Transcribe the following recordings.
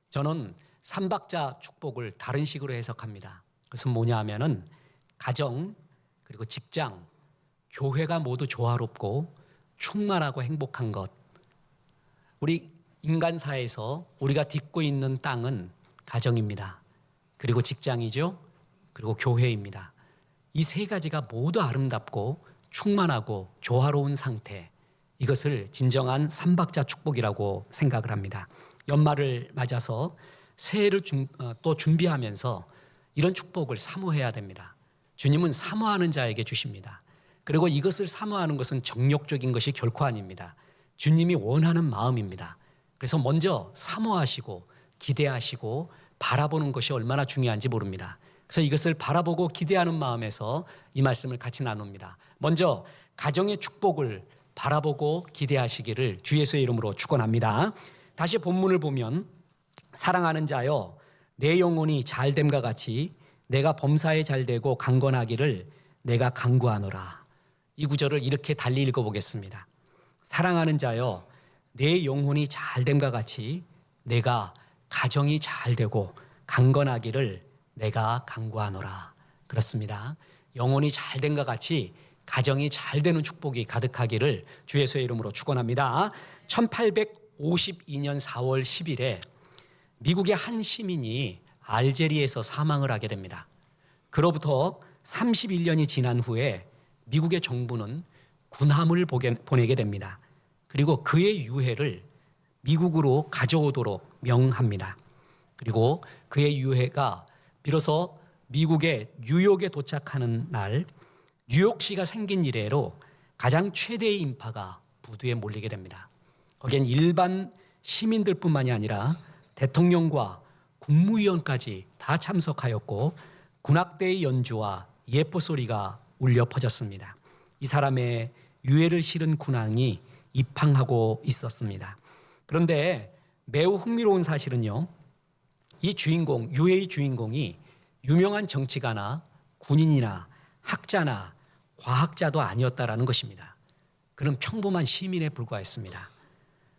저는 삼박자 축복을 다른 식으로 해석합니다. 그것은 뭐냐 하면은 가정, 그리고 직장, 교회가 모두 조화롭고 충만하고 행복한 것. 우리 인간사에서 우리가 딛고 있는 땅은 가정입니다. 그리고 직장이죠. 그리고 교회입니다. 이 세 가지가 모두 아름답고 충만하고 조화로운 상태. 이것을 진정한 삼박자 축복이라고 생각을 합니다. 연말을 맞아서 새해를 또 준비하면서 이런 축복을 사모해야 됩니다. 주님은 사모하는 자에게 주십니다. 그리고 이것을 사모하는 것은 정욕적인 것이 결코 아닙니다. 주님이 원하는 마음입니다. 그래서 먼저 사모하시고 기대하시고 바라보는 것이 얼마나 중요한지 모릅니다. 그래서 이것을 바라보고 기대하는 마음에서 이 말씀을 같이 나눕니다. 먼저 가정의 축복을 바라보고 기대하시기를 주 예수의 이름으로 축원합니다. 다시 본문을 보면 사랑하는 자여 내 영혼이 잘됨과 같이 내가 범사에 잘되고 강건하기를 내가 간구하노라. 이 구절을 이렇게 달리 읽어보겠습니다. 사랑하는 자여 내 영혼이 잘됨과 같이 내가 가정이 잘되고 강건하기를 내가 간구하노라. 그렇습니다. 영혼이 잘됨과 같이 가정이 잘되는 축복이 가득하기를 주 예수의 이름으로 축원합니다. 1852년 4월 10일에 미국의 한 시민이 알제리에서 사망을 하게 됩니다. 그로부터 31년이 지난 후에 미국의 정부는 군함을 보내게 됩니다. 그리고 그의 유해를 미국으로 가져오도록 명합니다. 그리고 그의 유해가 비로소 미국의 뉴욕에 도착하는 날 뉴욕시가 생긴 이래로 가장 최대의 인파가 부두에 몰리게 됩니다. 거기엔 일반 시민들뿐만이 아니라 대통령과 국무위원까지 다 참석하였고 군악대의 연주와 예포 소리가 울려 퍼졌습니다. 이 사람의 유해를 실은 군항이 입항하고 있었습니다. 그런데 매우 흥미로운 사실은요, 이 주인공, 유해의 주인공이 유명한 정치가나 군인이나 학자나 과학자도 아니었다라는 것입니다. 그는 평범한 시민에 불과했습니다.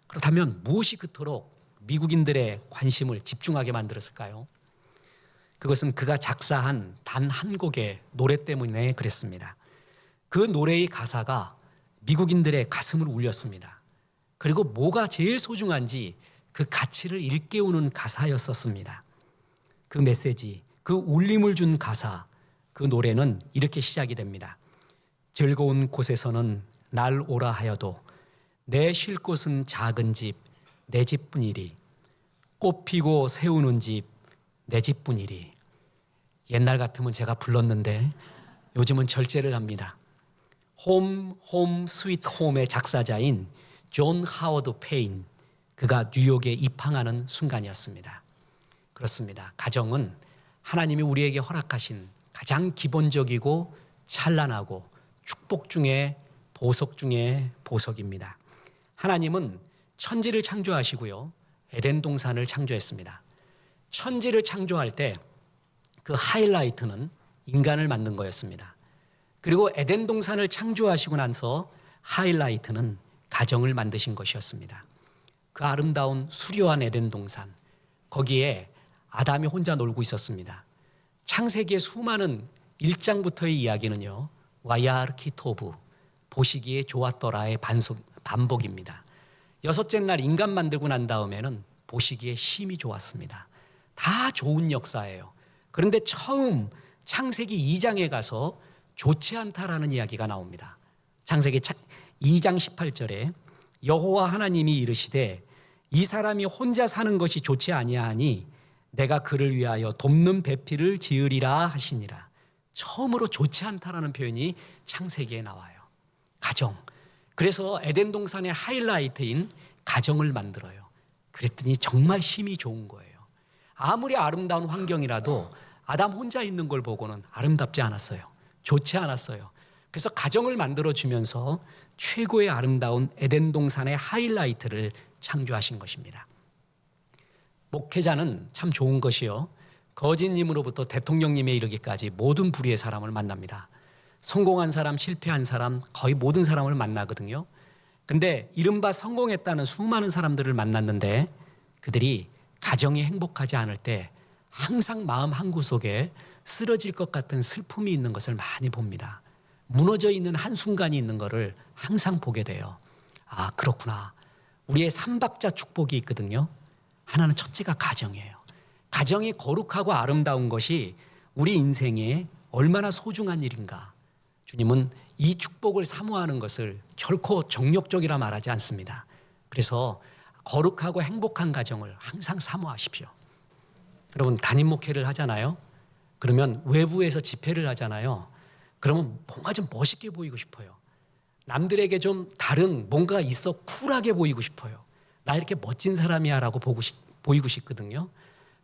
그렇다면 무엇이 그토록 미국인들의 관심을 집중하게 만들었을까요? 그것은 그가 작사한 단 한 곡의 노래 때문에 그랬습니다. 그 노래의 가사가 미국인들의 가슴을 울렸습니다. 그리고 뭐가 제일 소중한지 그 가치를 일깨우는 가사였었습니다. 그 메시지, 그 울림을 준 가사, 그 노래는 이렇게 시작이 됩니다. 즐거운 곳에서는 날 오라 하여도 내 쉴 곳은 작은 집, 내 집뿐이리. 꽃 피고 세우는 집, 내 집뿐이리. 옛날 같으면 제가 불렀는데 요즘은 절제를 합니다. 홈 스위트 홈의 작사자인 존 하워드 페인, 그가 뉴욕에 입항하는 순간이었습니다. 그렇습니다. 가정은 하나님이 우리에게 허락하신 가장 기본적이고 찬란하고 축복 중에 보석 중에 보석입니다. 하나님은 천지를 창조하시고요, 에덴 동산을 창조했습니다. 천지를 창조할 때 그 하이라이트는 인간을 만든 거였습니다. 그리고 에덴 동산을 창조하시고 나서 하이라이트는 가정을 만드신 것이었습니다. 그 아름다운 수려한 에덴 동산, 거기에 아담이 혼자 놀고 있었습니다. 창세기의 수많은 1장부터의 이야기는요, 와야르키토브, 보시기에 좋았더라의 반복입니다. 여섯째 날 인간 만들고 난 다음에는 보시기에 심히 좋았습니다. 다 좋은 역사예요. 그런데 처음 창세기 2장에 가서 좋지 않다라는 이야기가 나옵니다. 창세기 2장 18절에 여호와 하나님이 이르시되 이 사람이 혼자 사는 것이 좋지 아니하니 내가 그를 위하여 돕는 배필을 지으리라 하시니라. 처음으로 좋지 않다라는 표현이 창세기에 나와요. 가정. 그래서 에덴 동산의 하이라이트인 가정을 만들어요. 그랬더니 정말 심히 좋은 거예요. 아무리 아름다운 환경이라도 아담 혼자 있는 걸 보고는 아름답지 않았어요. 좋지 않았어요. 그래서 가정을 만들어주면서 최고의 아름다운 에덴 동산의 하이라이트를 창조하신 것입니다. 목회자는 참 좋은 것이요, 거짓님으로부터 대통령님에 이르기까지 모든 부류의 사람을 만납니다. 성공한 사람, 실패한 사람, 거의 모든 사람을 만나거든요. 근데 이른바 성공했다는 수많은 사람들을 만났는데 그들이 가정이 행복하지 않을 때 항상 마음 한구석에 쓰러질 것 같은 슬픔이 있는 것을 많이 봅니다. 무너져 있는 한순간이 있는 것을 항상 보게 돼요. 아, 그렇구나. 우리의 삼박자 축복이 있거든요. 하나는 첫째가 가정이에요. 가정이 거룩하고 아름다운 것이 우리 인생에 얼마나 소중한 일인가. 주님은 이 축복을 사모하는 것을 결코 정욕적이라 말하지 않습니다. 그래서 거룩하고 행복한 가정을 항상 사모하십시오. 여러분, 담임 목회를 하잖아요. 그러면 외부에서 집회를 하잖아요. 그러면 뭔가 좀 멋있게 보이고 싶어요. 남들에게 좀 다른 뭔가 있어 쿨하게 보이고 싶어요. 나 이렇게 멋진 사람이야 라고 보이고 싶거든요.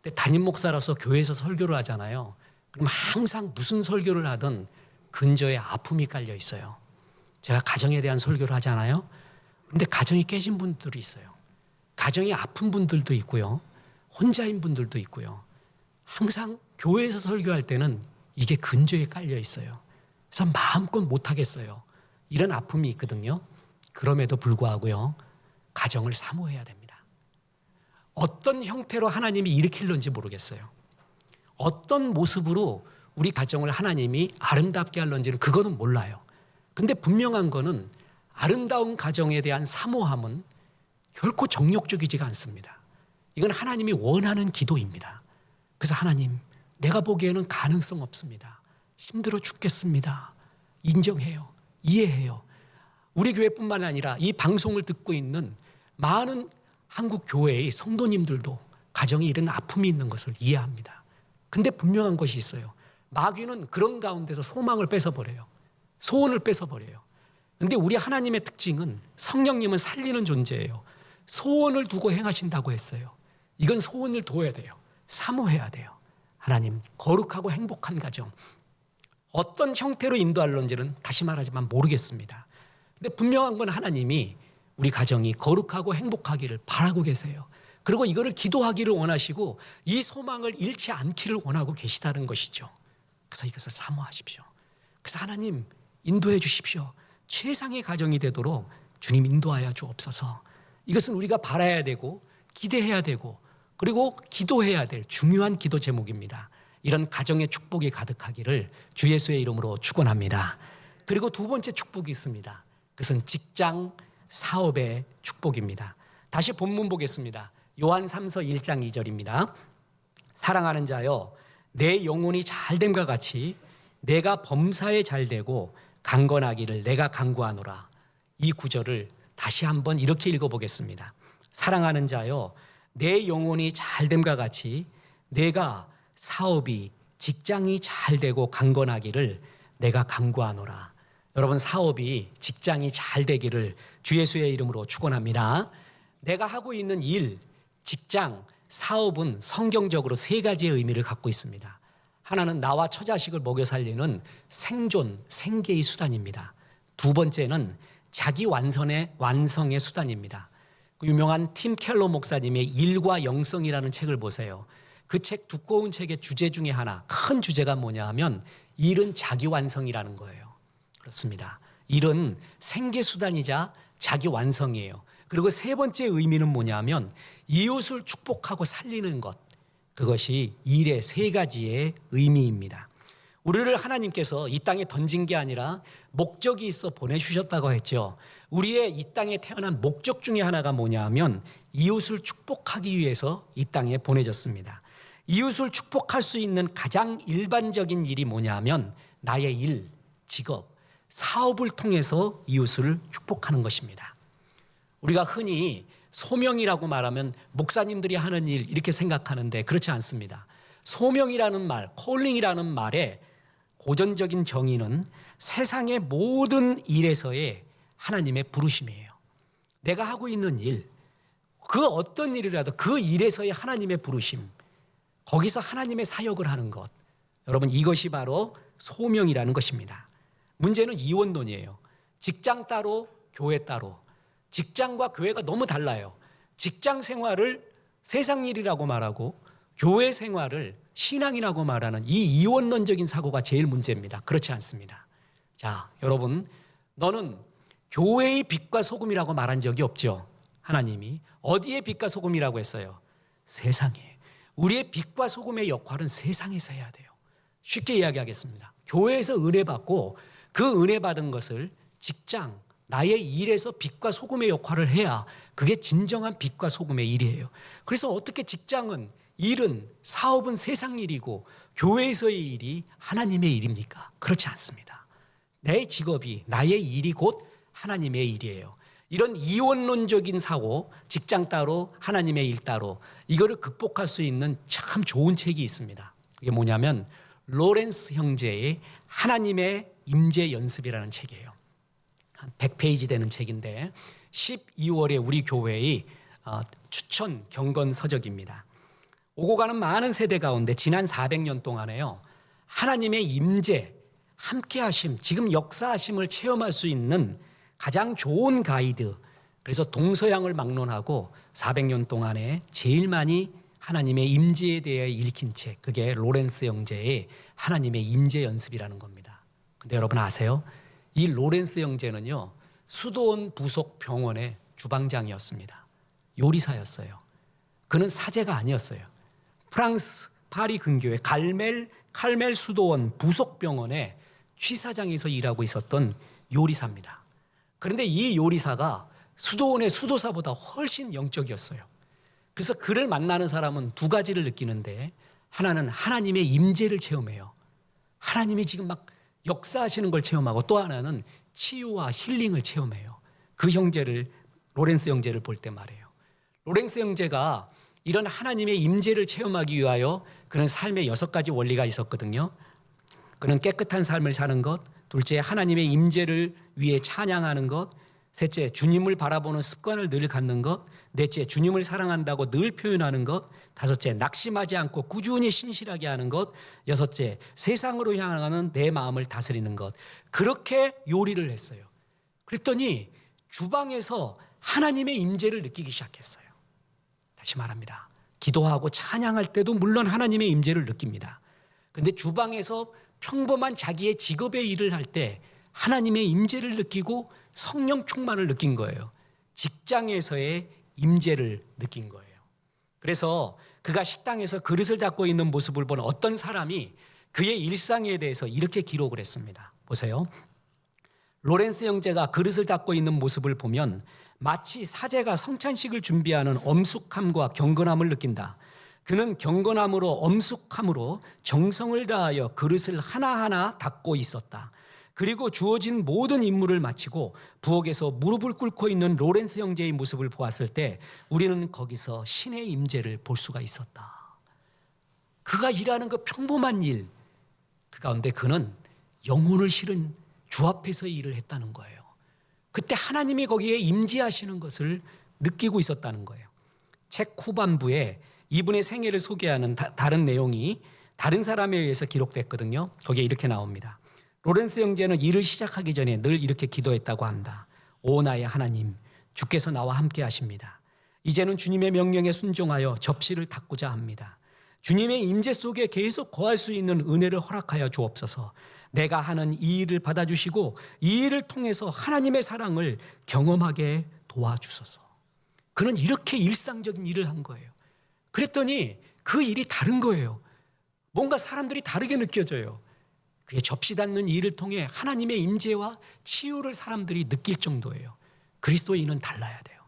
근데 담임 목사로서 교회에서 설교를 하잖아요. 그럼 항상 무슨 설교를 하든 근저에 아픔이 깔려 있어요. 제가 가정에 대한 설교를 하잖아요. 그런데 가정이 깨진 분들이 있어요. 가정이 아픈 분들도 있고요. 혼자인 분들도 있고요. 항상 교회에서 설교할 때는 이게 근저에 깔려 있어요. 그래서 마음껏 못하겠어요. 이런 아픔이 있거든요. 그럼에도 불구하고요. 가정을 사모해야 됩니다. 어떤 형태로 하나님이 일으킬는지 모르겠어요. 어떤 모습으로 우리 가정을 하나님이 아름답게 할는지는 그거는 몰라요. 근데 분명한 거는 아름다운 가정에 대한 사모함은 결코 정욕적이지가 않습니다. 이건 하나님이 원하는 기도입니다. 그래서 하나님, 내가 보기에는 가능성 없습니다. 힘들어 죽겠습니다. 인정해요. 이해해요. 우리 교회뿐만 아니라 이 방송을 듣고 있는 많은 한국 교회의 성도님들도 가정에 이런 아픔이 있는 것을 이해합니다. 근데 분명한 것이 있어요. 마귀는 그런 가운데서 소망을 뺏어버려요. 소원을 뺏어버려요. 근데 우리 하나님의 특징은 성령님은 살리는 존재예요. 소원을 두고 행하신다고 했어요. 이건 소원을 둬야 돼요. 사모해야 돼요. 하나님, 거룩하고 행복한 가정. 어떤 형태로 인도할런지는 다시 말하지만 모르겠습니다. 근데 분명한 건 하나님이 우리 가정이 거룩하고 행복하기를 바라고 계세요. 그리고 이거를 기도하기를 원하시고 이 소망을 잃지 않기를 원하고 계시다는 것이죠. 그래서 이것을 사모하십시오. 그래서 하나님 인도해 주십시오. 최상의 가정이 되도록 주님 인도하여 주옵소서. 이것은 우리가 바라야 되고 기대해야 되고 그리고 기도해야 될 중요한 기도 제목입니다. 이런 가정의 축복이 가득하기를 주 예수의 이름으로 축원합니다. 그리고 두 번째 축복이 있습니다. 그것은 직장 사업의 축복입니다. 다시 본문 보겠습니다. 요한 3서 1장 2절입니다. 사랑하는 자여, 내 영혼이 잘됨과 같이 내가 범사에 잘되고 강건하기를 내가 간구하노라. 이 구절을 다시 한번 이렇게 읽어보겠습니다. 사랑하는 자여, 내 영혼이 잘됨과 같이 내가 사업이 직장이 잘되고 강건하기를 내가 간구하노라. 여러분, 사업이 직장이 잘 되기를 주 예수의 이름으로 축원합니다. 내가 하고 있는 일, 직장, 사업은 성경적으로 세 가지의 의미를 갖고 있습니다. 하나는 나와 처자식을 먹여 살리는 생존, 생계의 수단입니다. 두 번째는 자기 완성의 수단입니다. 그 유명한 팀 켈러 목사님의 일과 영성이라는 책을 보세요. 그 책, 두꺼운 책의 주제 중에 하나, 큰 주제가 뭐냐 하면 일은 자기 완성이라는 거예요. 그렇습니다. 일은 생계 수단이자 자기 완성이에요. 그리고 세 번째 의미는 뭐냐 하면 이웃을 축복하고 살리는 것. 그것이 일의 세 가지의 의미입니다. 우리를 하나님께서 이 땅에 던진 게 아니라 목적이 있어 보내주셨다고 했죠. 우리의 이 땅에 태어난 목적 중에 하나가 뭐냐 하면 이웃을 축복하기 위해서 이 땅에 보내졌습니다. 이웃을 축복할 수 있는 가장 일반적인 일이 뭐냐 하면 나의 일, 직업, 사업을 통해서 이웃을 축복하는 것입니다. 우리가 흔히 소명이라고 말하면 목사님들이 하는 일 이렇게 생각하는데 그렇지 않습니다. 소명이라는 말, 콜링이라는 말의 고전적인 정의는 세상의 모든 일에서의 하나님의 부르심이에요. 내가 하고 있는 일, 그 어떤 일이라도 그 일에서의 하나님의 부르심, 거기서 하나님의 사역을 하는 것. 여러분, 이것이 바로 소명이라는 것입니다. 문제는 이원론이에요. 직장 따로, 교회 따로. 직장과 교회가 너무 달라요. 직장 생활을 세상 일이라고 말하고 교회 생활을 신앙이라고 말하는 이 이원론적인 사고가 제일 문제입니다. 그렇지 않습니다. 자, 여러분, 너는 교회의 빛과 소금이라고 말한 적이 없죠. 하나님이 어디에 빛과 소금이라고 했어요? 세상이에요. 우리의 빛과 소금의 역할은 세상에서 해야 돼요. 쉽게 이야기하겠습니다. 교회에서 은혜 받고 그 은혜 받은 것을 직장, 나의 일에서 빛과 소금의 역할을 해야 그게 진정한 빛과 소금의 일이에요. 그래서 어떻게 직장은, 일은, 사업은 세상 일이고 교회에서의 일이 하나님의 일입니까? 그렇지 않습니다. 내 직업이, 나의 일이 곧 하나님의 일이에요. 이런 이원론적인 사고, 직장 따로 하나님의 일 따로, 이거를 극복할 수 있는 참 좋은 책이 있습니다. 이게 뭐냐면 로렌스 형제의 하나님의 임재 연습이라는 책이에요. 한 100페이지 되는 책인데 12월에 우리 교회의 추천 경건 서적입니다. 오고 가는 많은 세대 가운데 지난 400년 동안에요, 하나님의 임재, 함께하심, 지금 역사하심을 체험할 수 있는 가장 좋은 가이드, 그래서 동서양을 막론하고 400년 동안에 제일 많이 하나님의 임재에 대해 읽힌 책, 그게 로렌스 형제의 하나님의 임재 연습이라는 겁니다. 근데 여러분 아세요? 이 로렌스 형제는요, 수도원 부속 병원의 주방장이었습니다. 요리사였어요. 그는 사제가 아니었어요. 프랑스 파리 근교의 칼멜 수도원 부속 병원의 취사장에서 일하고 있었던 요리사입니다. 그런데 이 요리사가 수도원의 수도사보다 훨씬 영적이었어요. 그래서 그를 만나는 사람은 두 가지를 느끼는데, 하나는 하나님의 임재를 체험해요. 하나님이 지금 막 역사하시는 걸 체험하고, 또 하나는 치유와 힐링을 체험해요. 그 형제를, 로렌스 형제를 볼 때 말이에요. 로렌스 형제가 이런 하나님의 임재를 체험하기 위하여 그는 삶의 6가지 원리가 있었거든요. 그는 깨끗한 삶을 사는 것, 둘째 하나님의 임재를 위해 찬양하는 것, 셋째 주님을 바라보는 습관을 늘 갖는 것, 넷째 주님을 사랑한다고 늘 표현하는 것, 다섯째 낙심하지 않고 꾸준히 신실하게 하는 것, 여섯째 세상으로 향하는 내 마음을 다스리는 것. 그렇게 요리를 했어요. 그랬더니 주방에서 하나님의 임재를 느끼기 시작했어요. 다시 말합니다. 기도하고 찬양할 때도 물론 하나님의 임재를 느낍니다. 그런데 주방에서 평범한 자기의 직업의 일을 할 때 하나님의 임재를 느끼고 성령 충만을 느낀 거예요. 직장에서의 임재를 느낀 거예요. 그래서 그가 식당에서 그릇을 닦고 있는 모습을 본 어떤 사람이 그의 일상에 대해서 이렇게 기록을 했습니다. 보세요. 로렌스 형제가 그릇을 닦고 있는 모습을 보면 마치 사제가 성찬식을 준비하는 엄숙함과 경건함을 느낀다. 그는 경건함으로 엄숙함으로 정성을 다하여 그릇을 하나하나 닦고 있었다. 그리고 주어진 모든 임무를 마치고 부엌에서 무릎을 꿇고 있는 로렌스 형제의 모습을 보았을 때 우리는 거기서 신의 임재를 볼 수가 있었다. 그가 일하는 그 평범한 일, 그 가운데 그는 영혼을 실은 주 앞에서 일을 했다는 거예요. 그때 하나님이 거기에 임재하시는 것을 느끼고 있었다는 거예요. 책 후반부에 이분의 생애를 소개하는 다른 내용이 다른 사람에 의해서 기록됐거든요. 거기에 이렇게 나옵니다. 로렌스 형제는 일을 시작하기 전에 늘 이렇게 기도했다고 한다. 오 나의 하나님, 주께서 나와 함께 하십니다. 이제는 주님의 명령에 순종하여 접시를 닦고자 합니다. 주님의 임재 속에 계속 거할 수 있는 은혜를 허락하여 주옵소서. 내가 하는 이 일을 받아주시고 이 일을 통해서 하나님의 사랑을 경험하게 도와주소서. 그는 이렇게 일상적인 일을 한 거예요. 그랬더니 그 일이 다른 거예요. 뭔가 사람들이 다르게 느껴져요. 그의 접시 닦는 일을 통해 하나님의 임재와 치유를 사람들이 느낄 정도예요. 그리스도인은 달라야 돼요.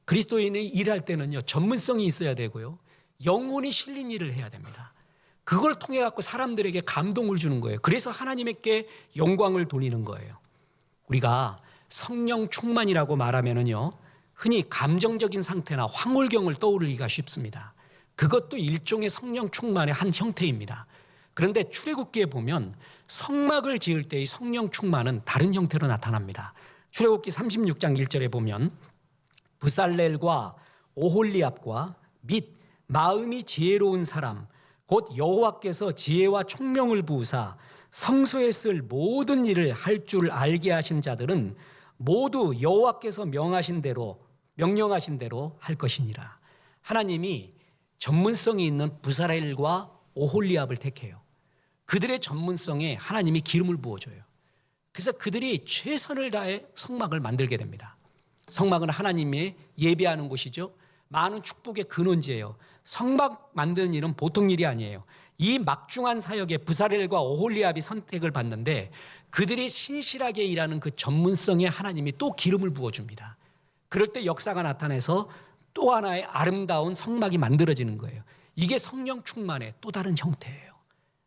그리스도인이 일할 때는요, 전문성이 있어야 되고요, 영혼이 실린 일을 해야 됩니다. 그걸 통해 갖고 사람들에게 감동을 주는 거예요. 그래서 하나님께 영광을 돌리는 거예요. 우리가 성령 충만이라고 말하면은요, 흔히 감정적인 상태나 황홀경을 떠올리기가 쉽습니다. 그것도 일종의 성령 충만의 한 형태입니다. 그런데 출애굽기에 보면 성막을 지을 때의 성령 충만은 다른 형태로 나타납니다. 출애굽기 36장 1절에 보면 브살렐과 오홀리압과 및 마음이 지혜로운 사람 곧 여호와께서 지혜와 총명을 부으사 성소에 쓸 모든 일을 할 줄 알게 하신 자들은 모두 여호와께서 명령하신 대로 할 것이니라. 하나님이 전문성이 있는 브살렐과 오홀리압을 택해요. 그들의 전문성에 하나님이 기름을 부어줘요. 그래서 그들이 최선을 다해 성막을 만들게 됩니다. 성막은 하나님의 예배하는 곳이죠. 많은 축복의 근원지예요. 성막 만드는 일은 보통 일이 아니에요. 이 막중한 사역에 브사렐과 오홀리압이 선택을 받는데 그들이 신실하게 일하는 그 전문성에 하나님이 또 기름을 부어줍니다. 그럴 때 역사가 나타나서 또 하나의 아름다운 성막이 만들어지는 거예요. 이게 성령 충만의 또 다른 형태예요.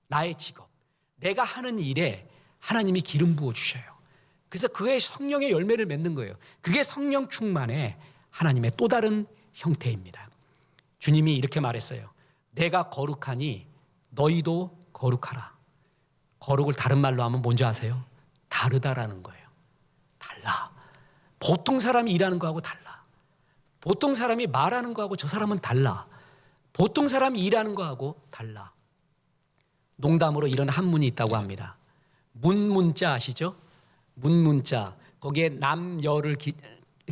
나의 직업, 내가 하는 일에 하나님이 기름 부어주셔요. 그래서 그의 성령의 열매를 맺는 거예요. 그게 성령 충만의 하나님의 또 다른 형태입니다. 주님이 이렇게 말했어요. 내가 거룩하니 너희도 거룩하라. 거룩을 다른 말로 하면 뭔지 아세요? 다르다라는 거예요. 달라. 보통 사람이 일하는 거하고 달라. 보통 사람이 말하는 거하고 저 사람은 달라. 보통 사람이 일하는 거하고 달라. 농담으로 이런 한문이 있다고 합니다. 문문자 아시죠? 문문자. 거기에 남녀를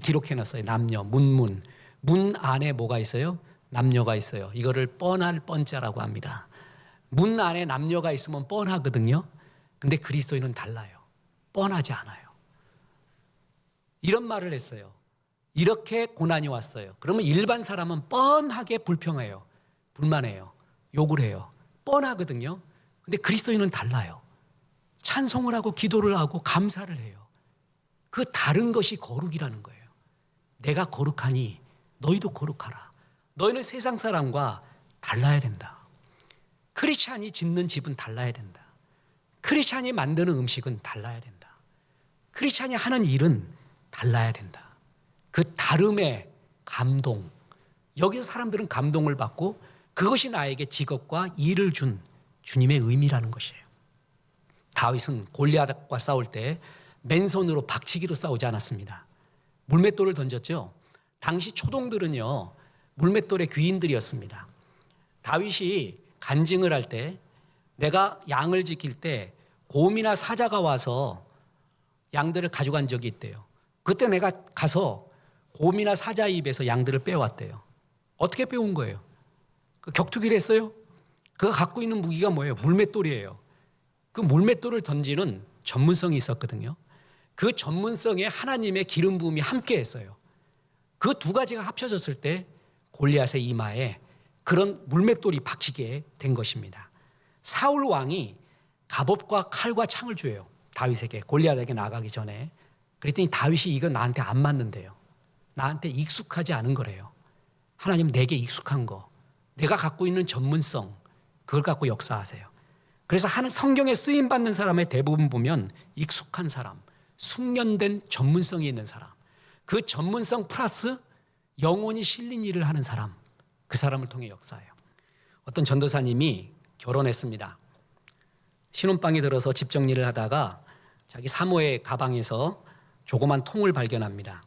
기록해놨어요. 남녀, 문문. 문 안에 뭐가 있어요? 남녀가 있어요. 이거를 뻔할 뻔자라고 합니다. 문 안에 남녀가 있으면 뻔하거든요. 근데 그리스도인은 달라요. 뻔하지 않아요. 이런 말을 했어요. 이렇게 고난이 왔어요. 그러면 일반 사람은 뻔하게 불평해요. 불만해요. 욕을 해요. 뻔하거든요. 근데 그리스도인은 달라요. 찬송을 하고 기도를 하고 감사를 해요. 그 다른 것이 거룩이라는 거예요. 내가 거룩하니 너희도 거룩하라. 너희는 세상 사람과 달라야 된다. 크리스찬이 짓는 집은 달라야 된다. 크리스찬이 만드는 음식은 달라야 된다. 크리스찬이 하는 일은 달라야 된다. 그 다름의 감동. 여기서 사람들은 감동을 받고 그것이 나에게 직업과 일을 준 주님의 의미라는 것이에요. 다윗은 골리앗과 싸울 때 맨손으로 박치기로 싸우지 않았습니다. 물맷돌을 던졌죠. 당시 초동들은요, 물맷돌의 귀인들이었습니다. 다윗이 간증을 할 때 내가 양을 지킬 때 곰이나 사자가 와서 양들을 가져간 적이 있대요. 그때 내가 가서 곰이나 사자 입에서 양들을 빼왔대요. 어떻게 빼온 거예요? 그 격투기를 했어요? 그가 갖고 있는 무기가 뭐예요? 물맷돌이에요. 그 물맷돌을 던지는 전문성이 있었거든요. 그 전문성에 하나님의 기름 부음이 함께 했어요. 그 두 가지가 합쳐졌을 때 골리앗의 이마에 그런 물맷돌이 박히게 된 것입니다. 사울 왕이 갑옷과 칼과 창을 줘요. 다윗에게, 골리앗에게 나가기 전에. 그랬더니 다윗이 이거 나한테 안 맞는데요. 나한테 익숙하지 않은 거래요. 하나님 내게 익숙한 거, 내가 갖고 있는 전문성, 그걸 갖고 역사하세요. 그래서 성경에 쓰임받는 사람의 대부분 보면 익숙한 사람, 숙련된 전문성이 있는 사람, 그 전문성 플러스 영혼이 실린 일을 하는 사람, 그 사람을 통해 역사해요. 어떤 전도사님이 결혼했습니다. 신혼방에 들어서 집 정리를 하다가 자기 사모의 가방에서 조그만 통을 발견합니다.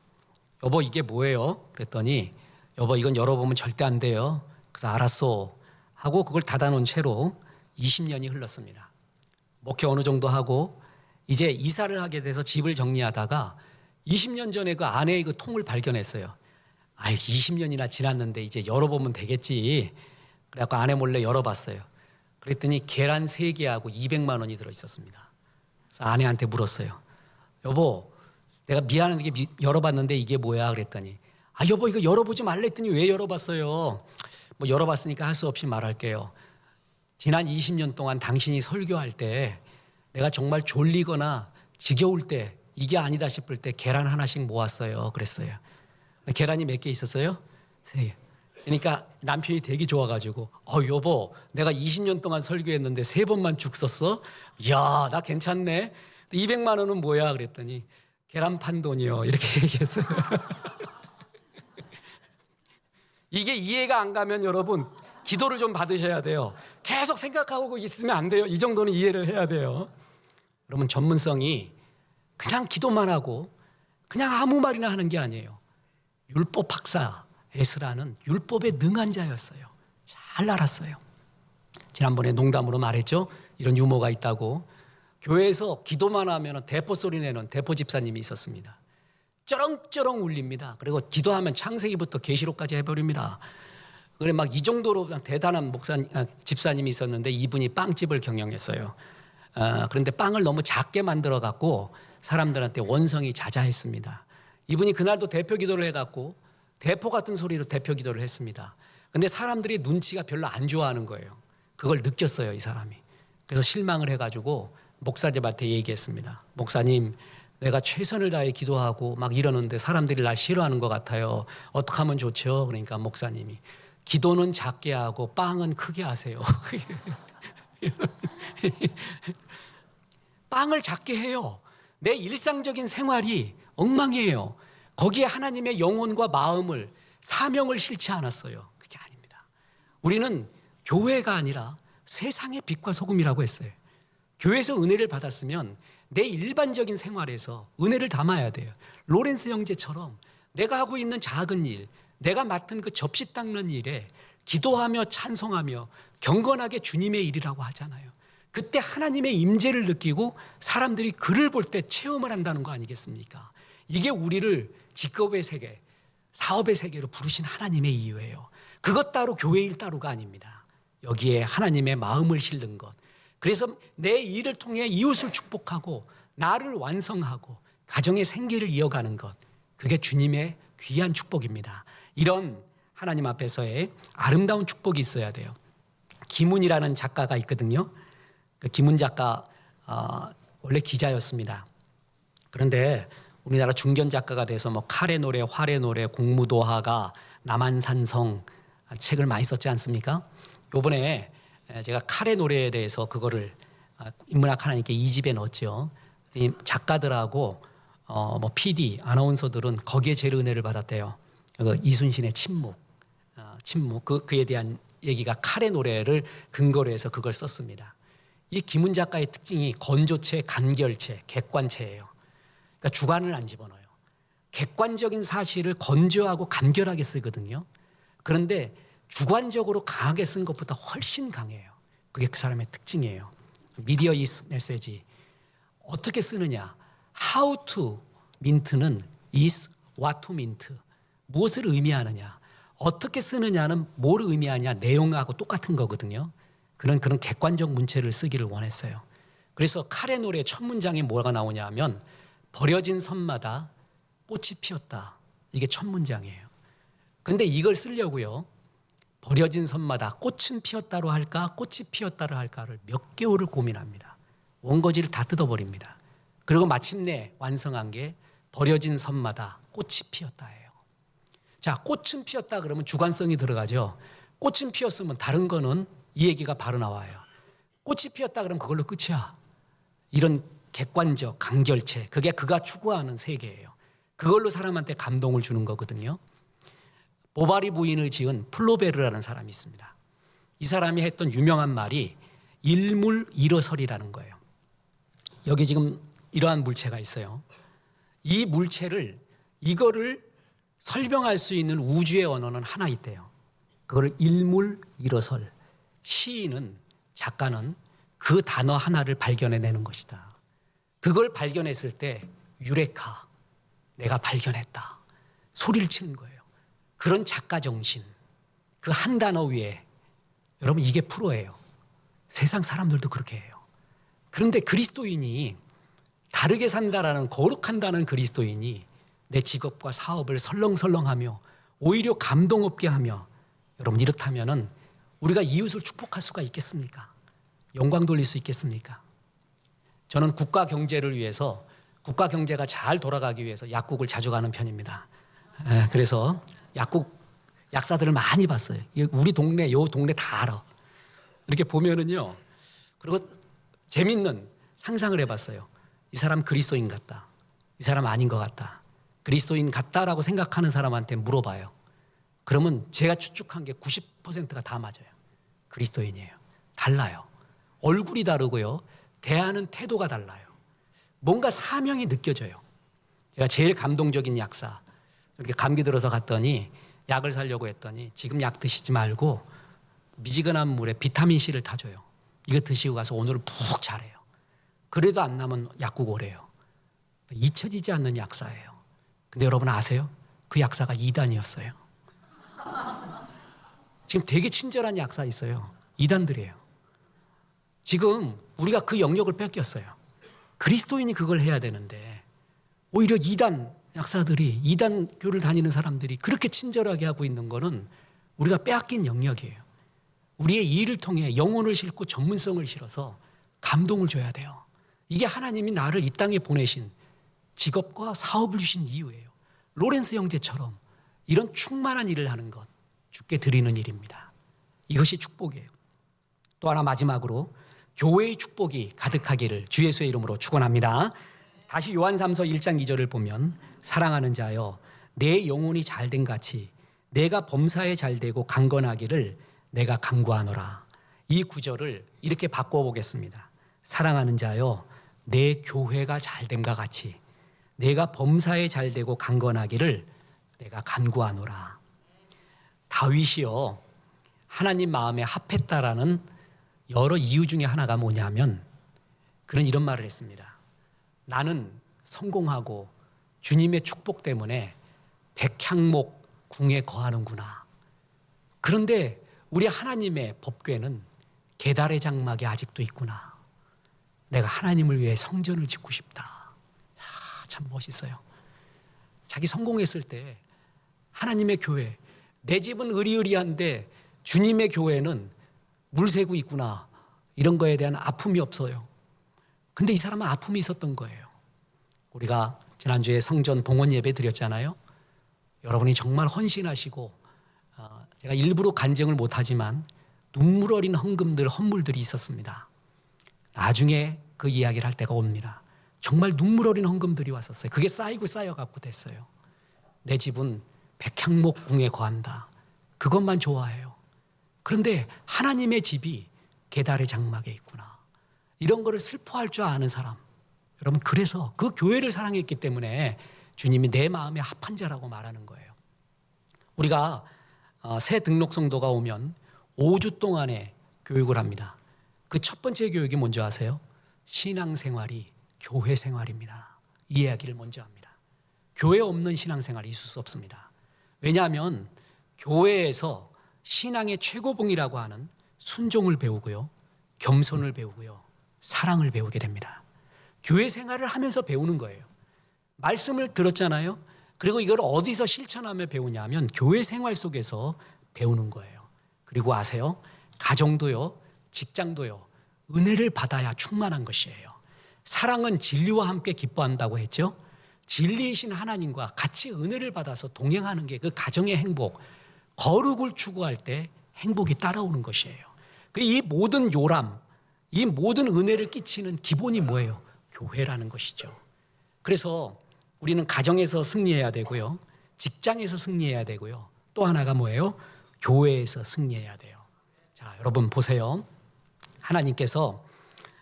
여보 이게 뭐예요? 그랬더니 여보 이건 열어보면 절대 안 돼요. 그래서 알았어 하고 그걸 닫아놓은 채로 20년이 흘렀습니다. 목회 어느 정도 하고 이제 이사를 하게 돼서 집을 정리하다가 20년 전에 그 아내의 그 통을 발견했어요. 20년이나 지났는데 이제 열어보면 되겠지. 그래갖고 아내 몰래 열어봤어요. 그랬더니 계란 3개하고 200만 원이 들어있었습니다. 그래서 아내한테 물었어요. 여보 내가 미안한데 열어봤는데 이게 뭐야? 그랬더니 여보 이거 열어보지 말랬더니 왜 열어봤어요? 뭐 열어봤으니까 할 수 없이 말할게요. 지난 20년 동안 당신이 설교할 때 내가 정말 졸리거나 지겨울 때 이게 아니다 싶을 때 계란 하나씩 모았어요. 그랬어요. 계란이 몇 개 있었어요? 3개. 그러니까 남편이 되게 좋아가지고 여보 내가 20년 동안 설교했는데 3번만 죽 썼어? 이야 나 괜찮네. 200만 원은 뭐야? 그랬더니 계란 판 돈이요. 이렇게 얘기했어요. 이게 이해가 안 가면 여러분 기도를 좀 받으셔야 돼요. 계속 생각하고 있으면 안 돼요. 이 정도는 이해를 해야 돼요. 여러분 전문성이 그냥 기도만 하고 그냥 아무 말이나 하는 게 아니에요. 율법 박사 에스라는 율법에 능한 자였어요. 잘 알았어요. 지난번에 농담으로 말했죠. 이런 유머가 있다고. 교회에서 기도만 하면 대포 소리 내는 대포 집사님이 있었습니다. 쩌렁쩌렁 울립니다. 그리고 기도하면 창세기부터 계시록까지 해버립니다. 그래 막 이 정도로 대단한 집사님이 있었는데 이분이 빵집을 경영했어요. 그런데 빵을 너무 작게 만들어 갖고 사람들한테 원성이 자자했습니다. 이분이 그날도 대표 기도를 해갖고 대포 같은 소리로 대표 기도를 했습니다. 근데 사람들이 눈치가 별로 안 좋아하는 거예요. 그걸 느꼈어요, 이 사람이. 그래서 실망을 해가지고 목사님한테 얘기했습니다. 목사님, 내가 최선을 다해 기도하고 막 이러는데 사람들이 날 싫어하는 것 같아요. 어떻게 하면 좋죠? 그러니까 목사님이 기도는 작게 하고 빵은 크게 하세요. 빵을 작게 해요. 내 일상적인 생활이 엉망이에요. 거기에 하나님의 영혼과 마음을, 사명을 실지 않았어요. 그게 아닙니다. 우리는 교회가 아니라 세상의 빛과 소금이라고 했어요. 교회에서 은혜를 받았으면 내 일반적인 생활에서 은혜를 담아야 돼요. 로렌스 형제처럼 내가 하고 있는 작은 일, 내가 맡은 그 접시 닦는 일에 기도하며 찬송하며 경건하게 주님의 일이라고 하잖아요. 그때 하나님의 임재를 느끼고 사람들이 그를 볼 때 체험을 한다는 거 아니겠습니까? 이게 우리를 직업의 세계, 사업의 세계로 부르신 하나님의 이유예요. 그것 따로 교회 일 따로가 아닙니다. 여기에 하나님의 마음을 실는 것. 그래서 내 일을 통해 이웃을 축복하고 나를 완성하고 가정의 생계를 이어가는 것. 그게 주님의 귀한 축복입니다. 이런 하나님 앞에서의 아름다운 축복이 있어야 돼요. 김훈이라는 작가가 있거든요. 그 김훈 작가 원래 기자였습니다. 그런데 우리나라 중견 작가가 돼서 뭐 칼의 노래, 활의 노래, 공무도화가, 남한산성 책을 많이 썼지 않습니까? 요번에 제가 칼의 노래에 대해서 그거를 인문학 하나님께 2집에 넣었죠. 작가들하고 뭐 PD, 아나운서들은 거기에 제일 은혜를 받았대요. 이순신의 침묵, 그에 대한 얘기가 칼의 노래를 근거로 해서 그걸 썼습니다. 이 김훈 작가의 특징이 건조체, 간결체, 객관체예요. 그러니까 주관을 안 집어넣어요. 객관적인 사실을 건조하고 간결하게 쓰거든요. 그런데 주관적으로 강하게 쓴 것보다 훨씬 강해요. 그게 그 사람의 특징이에요. 미디어 is 메시지. 어떻게 쓰느냐. How to mint는 is what to mint. 무엇을 의미하느냐. 어떻게 쓰느냐는 뭘 의미하냐. 내용하고 똑같은 거거든요. 그런 객관적 문체를 쓰기를 원했어요. 그래서 칼의 노래 첫 문장에 뭐가 나오냐 하면 버려진 섬마다 꽃이 피었다. 이게 첫 문장이에요. 그런데 이걸 쓰려고요. 버려진 섬마다 꽃은 피었다로 할까 꽃이 피었다로 할까를 몇 개월을 고민합니다. 원고지를 다 뜯어버립니다. 그리고 마침내 완성한 게 버려진 섬마다 꽃이 피었다예요. 자, 꽃은 피었다 그러면 주관성이 들어가죠. 꽃은 피었으면 다른 거는 이 얘기가 바로 나와요. 꽃이 피었다 그러면 그걸로 끝이야. 이런 객관적 간결체, 그게 그가 추구하는 세계예요. 그걸로 사람한테 감동을 주는 거거든요. 보바리 부인을 지은 플로베르라는 사람이 있습니다. 이 사람이 했던 유명한 말이 일물일어설이라는 거예요. 여기 지금 이러한 물체가 있어요. 이 물체를 이거를 설명할 수 있는 우주의 언어는 하나 있대요. 그거를 일물일어설. 시인은, 작가는 그 단어 하나를 발견해내는 것이다. 그걸 발견했을 때 유레카, 내가 발견했다. 소리를 치는 거예요. 그런 작가 정신, 그 한 단어 위에, 여러분 이게 프로예요. 세상 사람들도 그렇게 해요. 그런데 그리스도인이 다르게 산다라는, 거룩한다는 그리스도인이 내 직업과 사업을 설렁설렁하며 오히려 감동 없게 하며, 여러분 이렇다면은 우리가 이웃을 축복할 수가 있겠습니까? 영광 돌릴 수 있겠습니까? 저는 국가 경제를 위해서, 국가 경제가 잘 돌아가기 위해서 약국을 자주 가는 편입니다. 그래서 약국 약사들을 많이 봤어요. 우리 동네, 요 동네 다 알아. 이렇게 보면은요. 그리고 재밌는 상상을 해봤어요. 이 사람 그리스도인 같다. 이 사람 아닌 것 같다. 그리스도인 같다라고 생각하는 사람한테 물어봐요. 그러면 제가 추측한 게 90%가 다 맞아요. 그리스도인이에요. 달라요. 얼굴이 다르고요. 대하는 태도가 달라요. 뭔가 사명이 느껴져요. 제가 제일 감동적인 약사, 이렇게 감기 들어서 갔더니 약을 사려고 했더니 지금 약 드시지 말고 미지근한 물에 비타민C를 타줘요. 이거 드시고 가서 오늘은 푹 자래요. 그래도 안 나면 약국 오래요. 잊혀지지 않는 약사예요. 근데 여러분 아세요? 그 약사가 이단이었어요. 지금 되게 친절한 약사 있어요. 이단들이에요. 지금 우리가 그 영역을 뺏겼어요. 그리스도인이 그걸 해야 되는데 오히려 이단, 약사들이 이단교를 다니는 사람들이 그렇게 친절하게 하고 있는 거는 우리가 빼앗긴 영역이에요. 우리의 이 일을 통해 영혼을 싣고 전문성을 실어서 감동을 줘야 돼요. 이게 하나님이 나를 이 땅에 보내신 직업과 사업을 주신 이유예요. 로렌스 형제처럼 이런 충만한 일을 하는 것, 주께 드리는 일입니다. 이것이 축복이에요. 또 하나 마지막으로 교회의 축복이 가득하기를 주 예수의 이름으로 축원합니다. 다시 요한 3서 1장 2절을 보면 사랑하는 자여 내 영혼이 잘된 같이 내가 범사에 잘되고 강건하기를 내가 간구하노라. 이 구절을 이렇게 바꿔보겠습니다. 사랑하는 자여 내 교회가 잘됨과 같이 내가 범사에 잘되고 강건하기를 내가 간구하노라. 다윗이요 하나님 마음에 합했다라는 여러 이유 중에 하나가 뭐냐면 그는 이런 말을 했습니다. 나는 성공하고 주님의 축복 때문에 백향목 궁에 거하는구나. 그런데 우리 하나님의 법궤는 계달의 장막에 아직도 있구나. 내가 하나님을 위해 성전을 짓고 싶다. 참 멋있어요. 자기 성공했을 때 하나님의 교회, 내 집은 의리의리한데 주님의 교회는 물 새고 있구나. 이런 거에 대한 아픔이 없어요. 근데 이 사람은 아픔이 있었던 거예요. 우리가 지난주에 성전 봉헌 예배 드렸잖아요. 여러분이 정말 헌신하시고 제가 일부러 간증을 못하지만 눈물 어린 헌물들이 있었습니다. 나중에 그 이야기를 할 때가 옵니다. 정말 눈물 어린 헌금들이 왔었어요. 그게 쌓이고 쌓여갖고 됐어요. 내 집은 백향목 궁에 거한다. 그것만 좋아해요. 그런데 하나님의 집이 계달의 장막에 있구나. 이런 거를 슬퍼할 줄 아는 사람. 여러분 그래서 그 교회를 사랑했기 때문에 주님이 내 마음에 합한 자라고 말하는 거예요. 우리가 새 등록 성도가 오면 5주 동안의 교육을 합니다. 그 첫 번째 교육이 뭔지 아세요? 신앙생활이 교회 생활입니다. 이 이야기를 먼저 합니다. 교회 없는 신앙생활이 있을 수 없습니다. 왜냐하면 교회에서 신앙의 최고봉이라고 하는 순종을 배우고요. 겸손을 배우고요. 사랑을 배우게 됩니다. 교회 생활을 하면서 배우는 거예요. 말씀을 들었잖아요. 그리고 이걸 어디서 실천하며 배우냐면 교회 생활 속에서 배우는 거예요. 그리고 아세요? 가정도요. 직장도요. 은혜를 받아야 충만한 것이에요. 사랑은 진리와 함께 기뻐한다고 했죠. 진리이신 하나님과 같이 은혜를 받아서 동행하는 게 그 가정의 행복, 거룩을 추구할 때 행복이 따라오는 것이에요. 이 모든 요람, 이 모든 은혜를 끼치는 기본이 뭐예요? 교회라는 것이죠. 그래서 우리는 가정에서 승리해야 되고요. 직장에서 승리해야 되고요. 또 하나가 뭐예요? 교회에서 승리해야 돼요. 자, 여러분 보세요. 하나님께서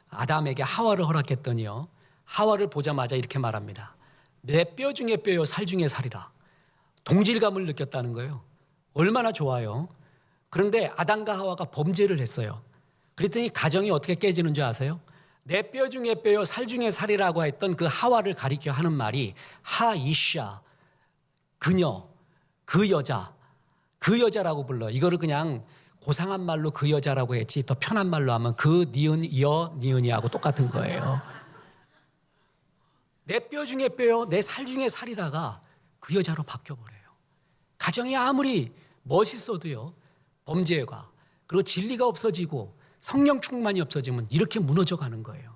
아담에게 하와를 허락했더니요. 하와를 보자마자 이렇게 말합니다. 내 뼈 중에 뼈요 살 중에 살이라. 동질감을 느꼈다는 거예요. 얼마나 좋아요. 그런데 아담과 하와가 범죄를 했어요. 그랬더니 가정이 어떻게 깨지는 줄 아세요? 내 뼈 중에 뼈요 살 중에 살이라고 했던 그 하와를 가리켜 하는 말이 하이샤, 그녀, 그 여자라고 불러. 이거를 그냥 고상한 말로 그 여자라고 했지 더 편한 말로 하면 그 니은, 이어, 니은이하고 똑같은 거예요. 내 뼈 중에 뼈요, 내 살 중에 살이다가 그 여자로 바뀌어버려요. 가정이 아무리 멋있어도요, 범죄가, 그리고 진리가 없어지고 성령 충만이 없어지면 이렇게 무너져 가는 거예요.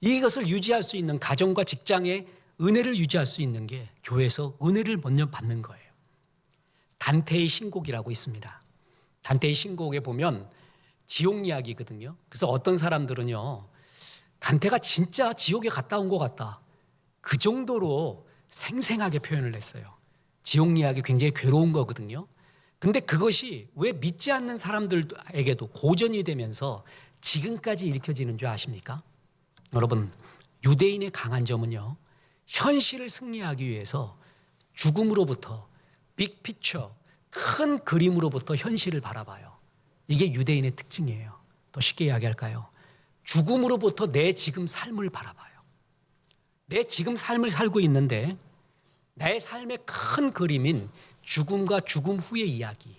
이것을 유지할 수 있는 가정과 직장의 은혜를 유지할 수 있는 게 교회에서 은혜를 먼저 받는 거예요. 단테의 신곡이라고 있습니다. 단테의 신곡에 보면 지옥 이야기거든요. 그래서 어떤 사람들은요, 단테가 진짜 지옥에 갔다 온 것 같다. 그 정도로 생생하게 표현을 했어요. 지옥 이야기 굉장히 괴로운 거거든요. 근데 그것이 왜 믿지 않는 사람들에게도 고전이 되면서 지금까지 일으켜지는 줄 아십니까? 여러분, 유대인의 강한 점은요, 현실을 승리하기 위해서 죽음으로부터 빅피처, 큰 그림으로부터 현실을 바라봐요. 이게 유대인의 특징이에요. 더 쉽게 이야기할까요? 죽음으로부터 내 지금 삶을 바라봐요. 내 지금 삶을 살고 있는데 내 삶의 큰 그림인 죽음과 죽음 후의 이야기,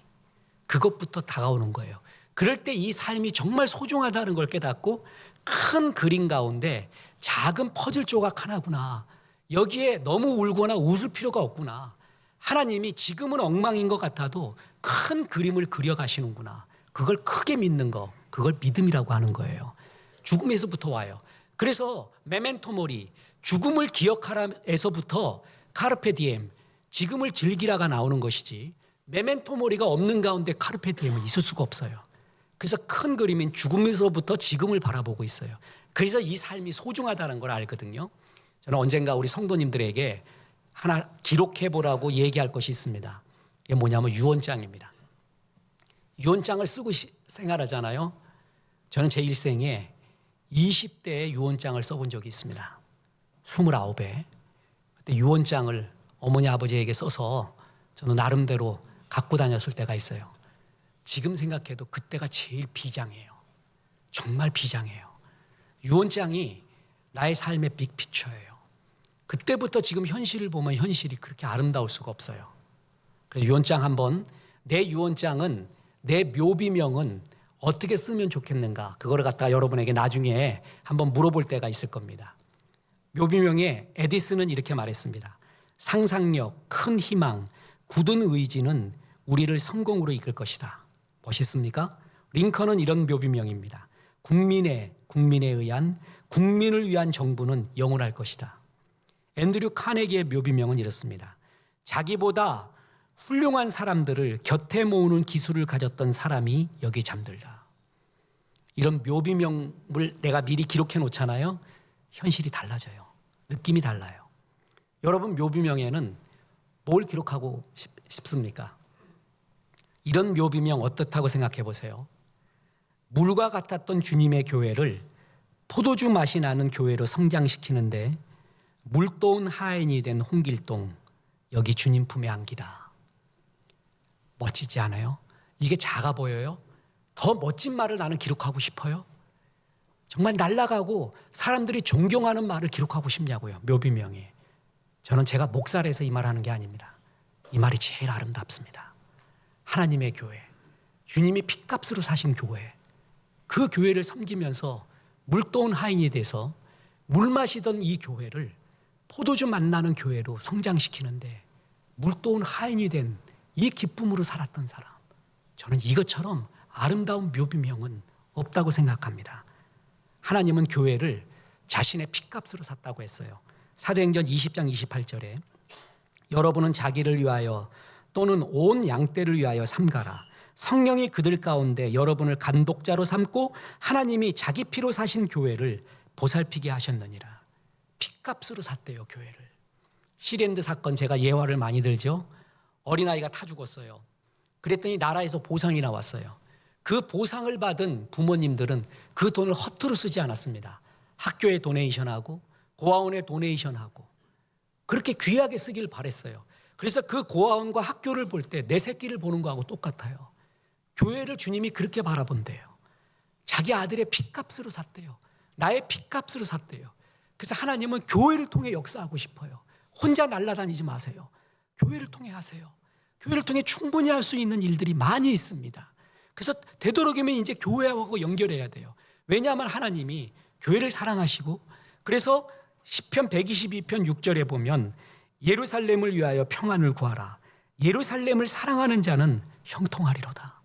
그것부터 다가오는 거예요. 그럴 때 이 삶이 정말 소중하다는 걸 깨닫고 큰 그림 가운데 작은 퍼즐 조각 하나구나, 여기에 너무 울거나 웃을 필요가 없구나. 하나님이 지금은 엉망인 것 같아도 큰 그림을 그려가시는구나. 그걸 크게 믿는 거, 그걸 믿음이라고 하는 거예요. 죽음에서부터 와요. 그래서 메멘토 모리, 죽음을 기억하라에서부터 카르페 디엠, 지금을 즐기라가 나오는 것이지, 메멘토 모리가 없는 가운데 카르페 디엠은 있을 수가 없어요. 그래서 큰 그림인 죽음에서부터 지금을 바라보고 있어요. 그래서 이 삶이 소중하다는 걸 알거든요. 저는 언젠가 우리 성도님들에게 하나 기록해보라고 얘기할 것이 있습니다. 이게 뭐냐면 유언장입니다. 유언장을 쓰고 생활하잖아요. 저는 제 일생에 20대에 유언장을 써본 적이 있습니다. 29에. 그때 유언장을 어머니 아버지에게 써서 저는 나름대로 갖고 다녔을 때가 있어요. 지금 생각해도 그때가 제일 비장해요. 정말 비장해요. 유언장이 나의 삶의 빅피처예요. 그때부터 지금 현실을 보면 현실이 그렇게 아름다울 수가 없어요. 그래서 유언장 한번, 내 유언장은, 내 묘비명은 어떻게 쓰면 좋겠는가, 그거를 갖다가 여러분에게 나중에 한번 물어볼 때가 있을 겁니다. 묘비명에 에디슨은 이렇게 말했습니다. 상상력, 큰 희망, 굳은 의지는 우리를 성공으로 이끌 것이다. 멋있습니까? 링컨은 이런 묘비명입니다. 국민에 의한, 국민을 위한 정부는 영원할 것이다. 앤드류 카네기의 묘비명은 이렇습니다. 자기보다 훌륭한 사람들을 곁에 모으는 기술을 가졌던 사람이 여기 잠들다. 이런 묘비명을 내가 미리 기록해 놓잖아요. 현실이 달라져요. 느낌이 달라요. 여러분, 묘비명에는 뭘 기록하고 싶습니까? 이런 묘비명 어떻다고 생각해 보세요. 물과 같았던 주님의 교회를 포도주 맛이 나는 교회로 성장시키는데 물도운 하인이 된 홍길동, 여기 주님 품에 안기다. 멋지지 않아요? 이게 작아 보여요? 더 멋진 말을 나는 기록하고 싶어요? 정말 날아가고 사람들이 존경하는 말을 기록하고 싶냐고요. 묘비명에. 저는 제가 목살에서 이 말하는 게 아닙니다. 이 말이 제일 아름답습니다. 하나님의 교회, 주님이 핏값으로 사신 교회, 그 교회를 섬기면서 물도운 하인이 돼서 물 마시던 이 교회를 포도주 만나는 교회로 성장시키는데 물도운 하인이 된 이 기쁨으로 살았던 사람, 저는 이것처럼 아름다운 묘비명은 없다고 생각합니다. 하나님은 교회를 자신의 핏값으로 샀다고 했어요. 사도행전 20장 28절에 여러분은 자기를 위하여 또는 온 양떼를 위하여 삼가라. 성령이 그들 가운데 여러분을 간독자로 삼고 하나님이 자기 피로 사신 교회를 보살피게 하셨느니라. 핏값으로 샀대요, 교회를. 시랜드 사건 제가 예화를 많이 들죠. 어린아이가 타 죽었어요. 그랬더니 나라에서 보상이 나왔어요. 그 보상을 받은 부모님들은 그 돈을 허투루 쓰지 않았습니다. 학교에 도네이션하고 고아원에 도네이션하고 그렇게 귀하게 쓰길 바랬어요. 그래서 그 고아원과 학교를 볼 때 내 새끼를 보는 거하고 똑같아요. 교회를 주님이 그렇게 바라본대요. 자기 아들의 핏값으로 샀대요. 나의 핏값으로 샀대요. 그래서 하나님은 교회를 통해 역사하고 싶어요. 혼자 날아다니지 마세요. 교회를 통해 하세요. 교회를 통해 충분히 할 수 있는 일들이 많이 있습니다. 그래서 되도록이면 이제 교회하고 연결해야 돼요. 왜냐하면 하나님이 교회를 사랑하시고, 그래서 시편 122편 6절에 보면 예루살렘을 위하여 평안을 구하라. 예루살렘을 사랑하는 자는 형통하리로다.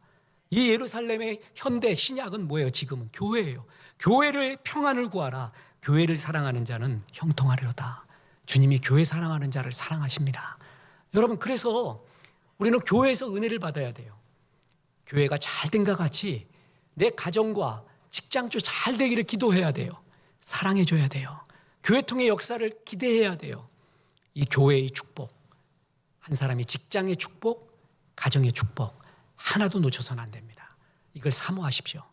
이 예루살렘의 현대 신약은 뭐예요? 지금은 교회예요. 교회를 평안을 구하라. 교회를 사랑하는 자는 형통하리로다. 주님이 교회 사랑하는 자를 사랑하십니다. 여러분, 그래서 우리는 교회에서 은혜를 받아야 돼요. 교회가 잘 된과 같이 내 가정과 직장도 잘 되기를 기도해야 돼요. 사랑해줘야 돼요. 교회 통해 역사를 기대해야 돼요. 이 교회의 축복, 한 사람이 직장의 축복, 가정의 축복 하나도 놓쳐서는 안 됩니다. 이걸 사모하십시오.